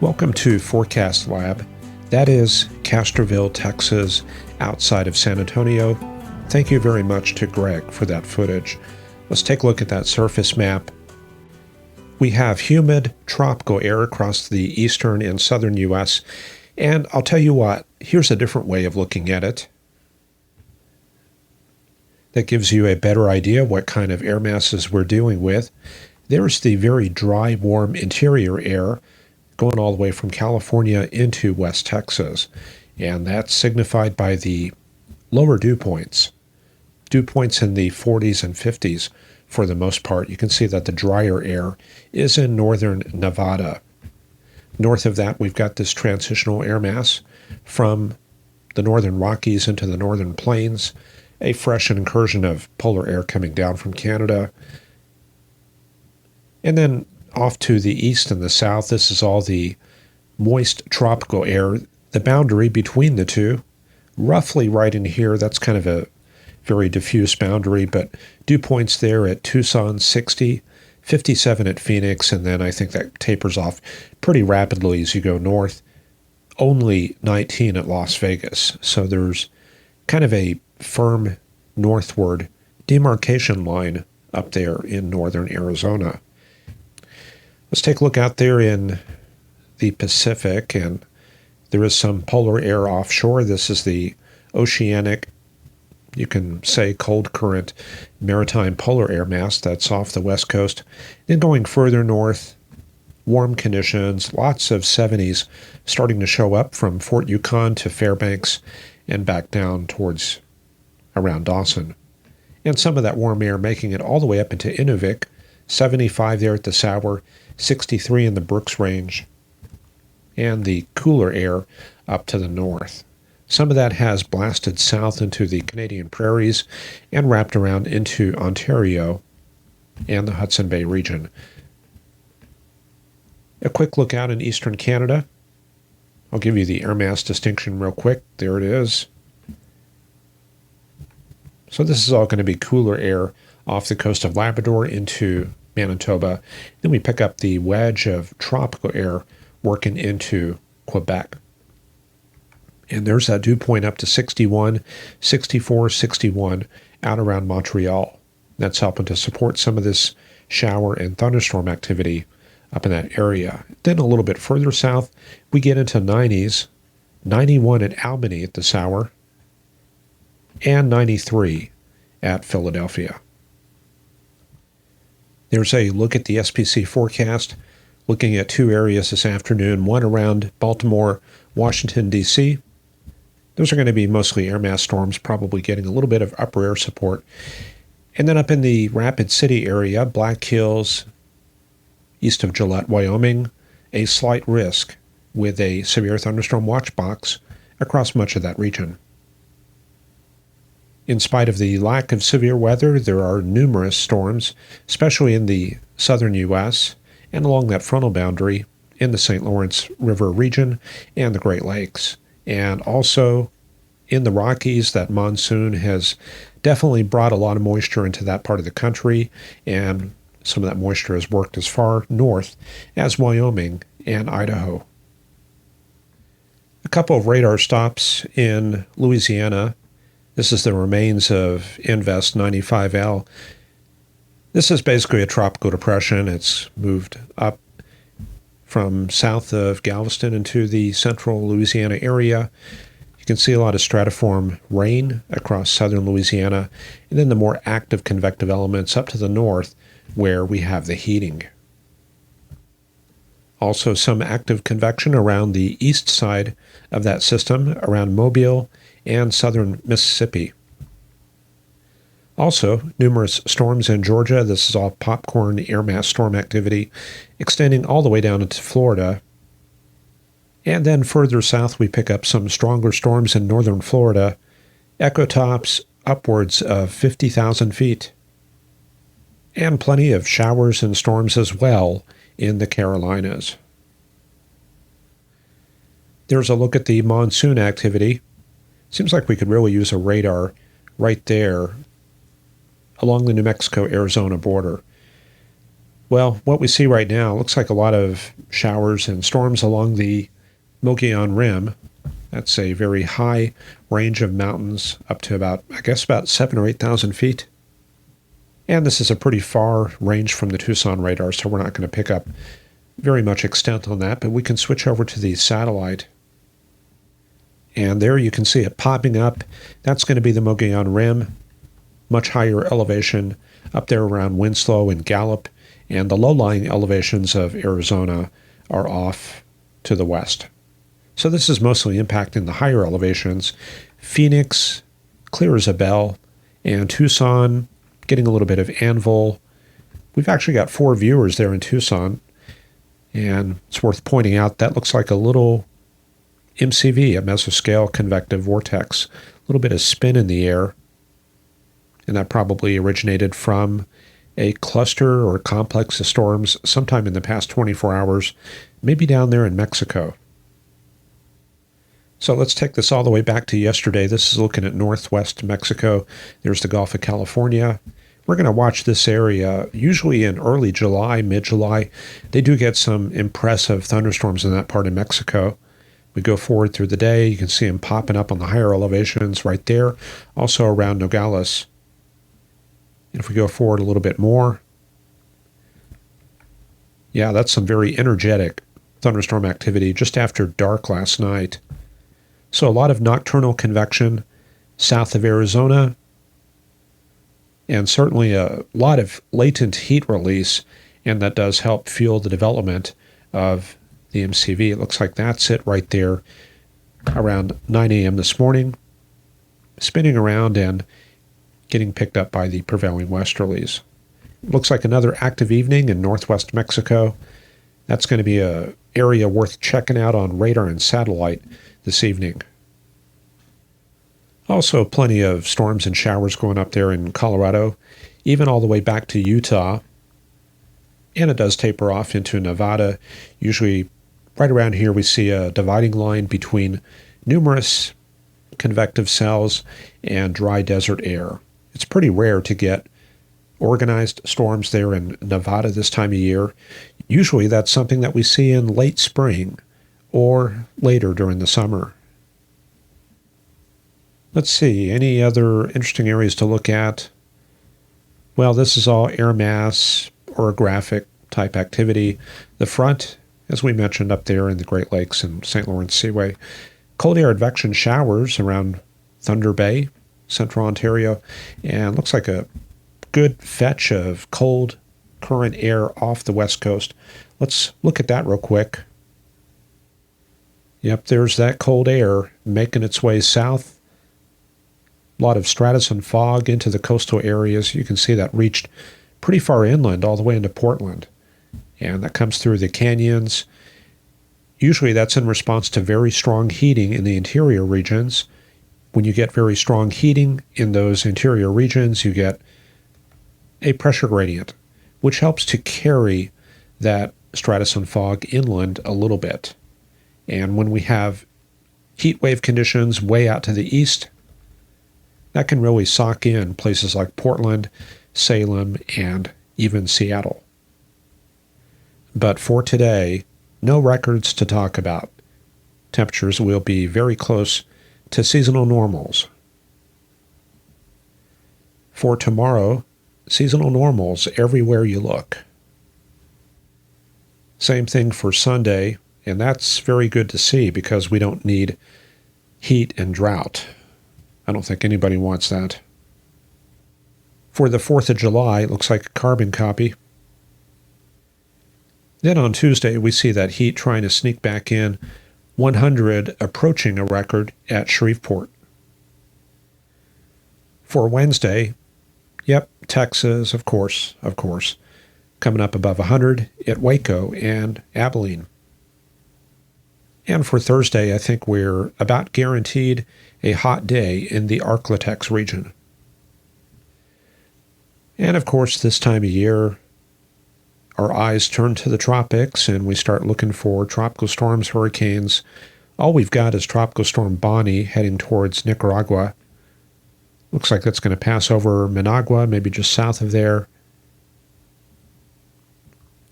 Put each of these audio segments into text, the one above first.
Welcome to Forecast Lab. That is Castroville, Texas, outside of San Antonio. Thank you very much to Greg for that footage. Let's take a look at that surface map. We have humid, tropical air across the eastern and southern U.S., and I'll tell you what, here's a different way of looking at it. That gives you a better idea what kind of air masses we're dealing with. There's the very dry, warm interior air going all the way from California into West Texas, and that's signified by the lower dew points. Dew points in the 40s and 50s for the most part. You can see that the drier air is in northern Nevada. North of that, we've got this transitional air mass from the northern Rockies into the northern plains, a fresh incursion of polar air coming down from Canada. And then off to the east and the south, this is all the moist tropical air. The boundary between the two, roughly right in here, that's kind of a very diffuse boundary, but dew points there at Tucson, 60, 57 at Phoenix, and then I think that tapers off pretty rapidly as you go north. Only 19 at Las Vegas. So there's kind of a firm northward demarcation line up there in northern Arizona. Let's take a look out there in the Pacific, and there is some polar air offshore. This is the oceanic, you can say cold current maritime polar air mass that's off the west coast. Then going further north, warm conditions, lots of 70s starting to show up from Fort Yukon to Fairbanks and back down towards around Dawson. And some of that warm air making it all the way up into Inuvik, 75 there at the Sour, 63 in the Brooks Range, and the cooler air up to the north. Some of that has blasted south into the Canadian prairies and wrapped around into Ontario and the Hudson Bay region. A quick look out in eastern Canada. I'll give you the air mass distinction real quick. There it is. So this is all going to be cooler air off the coast of Labrador into Manitoba. Then we pick up the wedge of tropical air working into Quebec. And there's that dew point up to 61, 64, 61 out around Montreal. That's helping to support some of this shower and thunderstorm activity up in that area. Then a little bit further south, we get into 90s, 91 at Albany at the Sour, and 93 at Philadelphia. There's a look at the SPC forecast, looking at two areas this afternoon, one around Baltimore, Washington, D.C. Those are going to be mostly air mass storms, probably getting a little bit of upper air support. And then up in the Rapid City area, Black Hills, east of Gillette, Wyoming, a slight risk with a severe thunderstorm watch box across much of that region. In spite of the lack of severe weather, there are numerous storms, especially in the southern U.S. and along that frontal boundary in the St. Lawrence River region and the Great Lakes. And also in the Rockies, that monsoon has definitely brought a lot of moisture into that part of the country, and some of that moisture has worked as far north as Wyoming and Idaho. A couple of radar stops in Louisiana. This is the remains of Invest 95L. This is basically a tropical depression. It's moved up from south of Galveston into the central Louisiana area. You can see a lot of stratiform rain across southern Louisiana, and then the more active convective elements up to the north where we have the heating. Also some active convection around the east side of that system, around Mobile and southern Mississippi. Also, numerous storms in Georgia. This is all popcorn air mass storm activity, extending all the way down into Florida. And then further south, we pick up some stronger storms in northern Florida, echo tops upwards of 50,000 feet. And plenty of showers and storms as well in the Carolinas. There's a look at the monsoon activity. Seems like we could really use a radar right there along the New Mexico-Arizona border. Well, what we see right now looks like a lot of showers and storms along the Mogollon Rim. That's a very high range of mountains up to about, I guess, about 7 or 8,000 feet. And this is a pretty far range from the Tucson radar, so we're not going to pick up very much extent on that, but we can switch over to the satellite. And there you can see it popping up. That's going to be the Mogollon Rim, much higher elevation up there around Winslow and Gallup, and the low-lying elevations of Arizona are off to the west. So this is mostly impacting the higher elevations. Phoenix, clear as a bell, and Tucson, getting a little bit of Anvil. We've actually got 4 viewers there in Tucson, and it's worth pointing out that looks like a little MCV, a mesoscale convective vortex, a little bit of spin in the air, and that probably originated from a cluster or complex of storms sometime in the past 24 hours, maybe down there in Mexico. So let's take this all the way back to yesterday. This is looking at northwest Mexico. There's the Gulf of California. We're going to watch this area usually in early July, mid-July. They do get some impressive thunderstorms in that part of Mexico. We go forward through the day. You can see them popping up on the higher elevations right there, also around Nogales. And if we go forward a little bit more, yeah, that's some very energetic thunderstorm activity just after dark last night. So a lot of nocturnal convection south of Arizona, and certainly a lot of latent heat release, and that does help fuel the development of the MCV. It looks like that's it right there around 9 a.m. this morning, spinning around and getting picked up by the prevailing westerlies. Looks like another active evening in northwest Mexico. That's going to be an area worth checking out on radar and satellite this evening. Also, plenty of storms and showers going up there in Colorado, even all the way back to Utah. And it does taper off into Nevada. Usually, right around here, we see a dividing line between numerous convective cells and dry desert air. It's pretty rare to get organized storms there in Nevada this time of year. Usually, that's something that we see in late spring or later during the summer. Let's see, any other interesting areas to look at? Well, this is all air mass orographic type activity. The front, as we mentioned up there in the Great Lakes and St. Lawrence Seaway, cold air advection showers around Thunder Bay, central Ontario, and looks like a good fetch of cold current air off the west coast. Let's look at that real quick. Yep, there's that cold air making its way south. A lot of stratus and fog into the coastal areas. You can see that reached pretty far inland, all the way into Portland. And that comes through the canyons. Usually that's in response to very strong heating in the interior regions. When you get very strong heating in those interior regions, you get a pressure gradient, which helps to carry that stratus and fog inland a little bit. And when we have heat wave conditions way out to the east, that can really sock in places like Portland, Salem, and even Seattle. But for today, no records to talk about. Temperatures will be very close to seasonal normals. For tomorrow, seasonal normals everywhere you look. Same thing for Sunday, and that's very good to see because we don't need heat and drought. I don't think anybody wants that. For the 4th of July, it looks like a carbon copy. Then on Tuesday, we see that heat trying to sneak back in, 100 approaching a record at Shreveport. For Wednesday, yep, Texas, of course, coming up above 100 at Waco and Abilene. And for Thursday, I think we're about guaranteed a hot day in the Arklatex region. And of course, this time of year, our eyes turn to the tropics and we start looking for tropical storms, hurricanes. All we've got is Tropical Storm Bonnie heading towards Nicaragua. Looks like that's going to pass over Managua, maybe just south of there.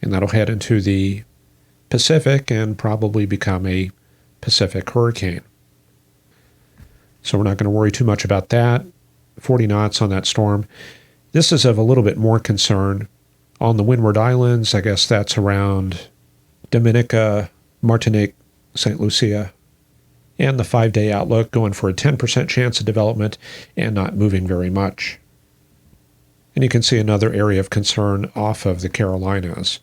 and that'll head into the Pacific and probably become a Pacific hurricane. So we're not going to worry too much about that. 40 knots on that storm. This is of a little bit more concern on the Windward Islands. I guess that's around Dominica, Martinique, St. Lucia. And the 5-day outlook going for a 10% chance of development and not moving very much. And you can see another area of concern off of the Carolinas.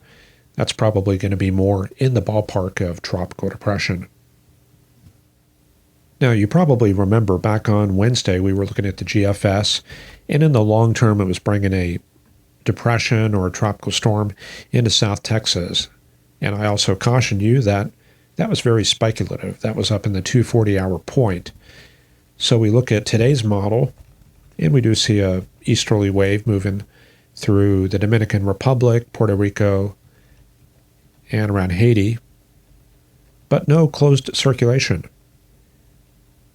That's probably going to be more in the ballpark of tropical depression. Now, you probably remember back on Wednesday, we were looking at the GFS, and in the long term, it was bringing a depression or a tropical storm into South Texas. And I also cautioned you that that was very speculative. That was up in the 240-hour point. So we look at today's model, and we do see a easterly wave moving through the Dominican Republic, Puerto Rico, and around Haiti, but no closed circulation.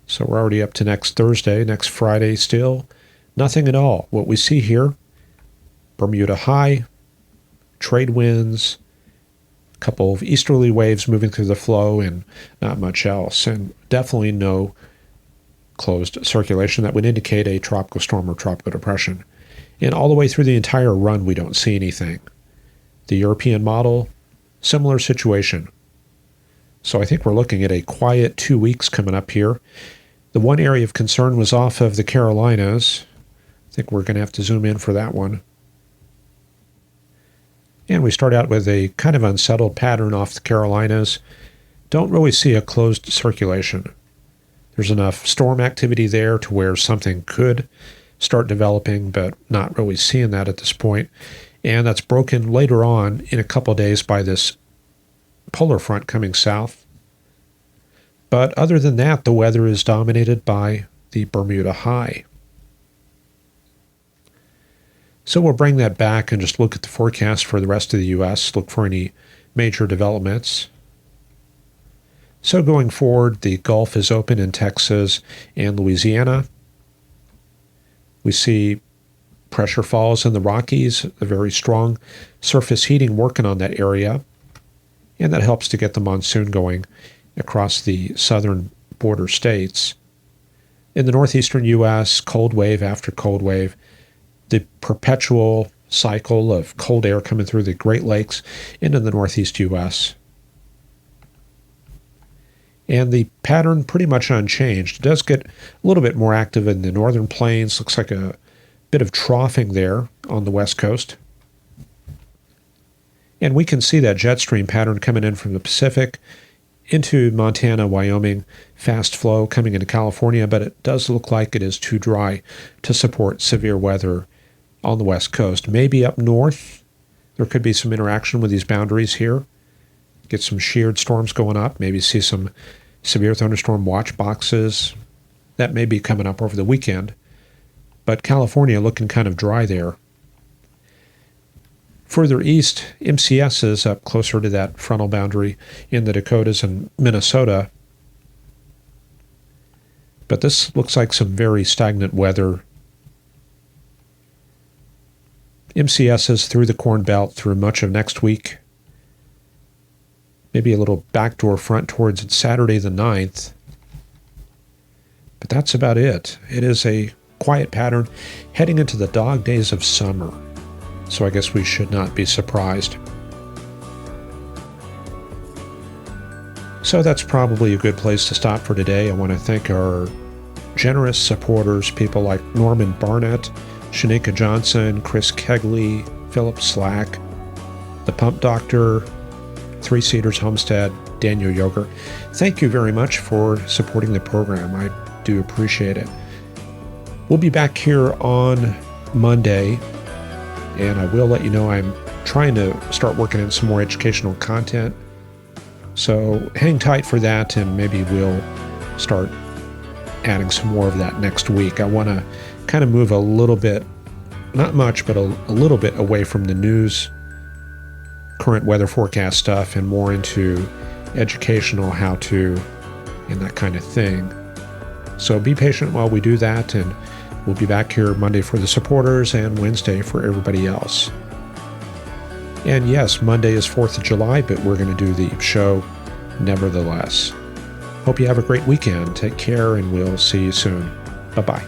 So we're already up to next Thursday, next Friday still. Nothing at all. What we see here, Bermuda high, trade winds, a couple of easterly waves moving through the flow, and not much else. And definitely no closed circulation that would indicate a tropical storm or tropical depression. And all the way through the entire run, we don't see anything. The European model, similar situation. So I think we're looking at a quiet 2 weeks coming up here. The one area of concern was off of the Carolinas. I think we're going to have to zoom in for that one. And we start out with a kind of unsettled pattern off the Carolinas. Don't really see a closed circulation. There's enough storm activity there to where something could start developing, but not really seeing that at this point. And that's broken later on in a couple of days by this polar front coming south. But other than that, the weather is dominated by the Bermuda high. So we'll bring that back and just look at the forecast for the rest of the U.S., look for any major developments. So going forward, the Gulf is open in Texas and Louisiana. We see pressure falls in the Rockies, a very strong surface heating working on that area, and that helps to get the monsoon going across the southern border states. In the northeastern U.S., cold wave after cold wave, the perpetual cycle of cold air coming through the Great Lakes into the northeast U.S. And the pattern pretty much unchanged. It does get a little bit more active in the northern plains. Looks like a bit of troughing there on the west coast. And we can see that jet stream pattern coming in from the Pacific into Montana, Wyoming, fast flow coming into California, but it does look like it is too dry to support severe weather on the west coast. Maybe up north, there could be some interaction with these boundaries here. Get some sheared storms going up, maybe see some severe thunderstorm watch boxes. That may be coming up over the weekend. But California looking kind of dry there. Further east, MCS is up closer to that frontal boundary in the Dakotas and Minnesota. But this looks like some very stagnant weather. MCS is through the Corn Belt through much of next week. Maybe a little backdoor front towards Saturday the 9th. But that's about it. It is a quiet pattern heading into the dog days of summer. So I guess we should not be surprised. So that's probably a good place to stop for today. I want to thank our generous supporters, people like Norman Barnett, Shanika Johnson, Chris Kegley, Philip Slack, The Pump Doctor, Three Cedars Homestead, Daniel Yoger. Thank you very much for supporting the program. I do appreciate it. We'll be back here on Monday, and I will let you know I'm trying to start working on some more educational content. So hang tight for that, and maybe we'll start adding some more of that next week. I want to kind of move a little bit, not much, but a little bit away from the news, current weather forecast stuff, and more into educational how-to and that kind of thing. So be patient while we do that, and we'll be back here Monday for the supporters and Wednesday for everybody else. And yes, Monday is 4th of July, but we're going to do the show nevertheless. Hope you have a great weekend. Take care, and we'll see you soon. Bye-bye.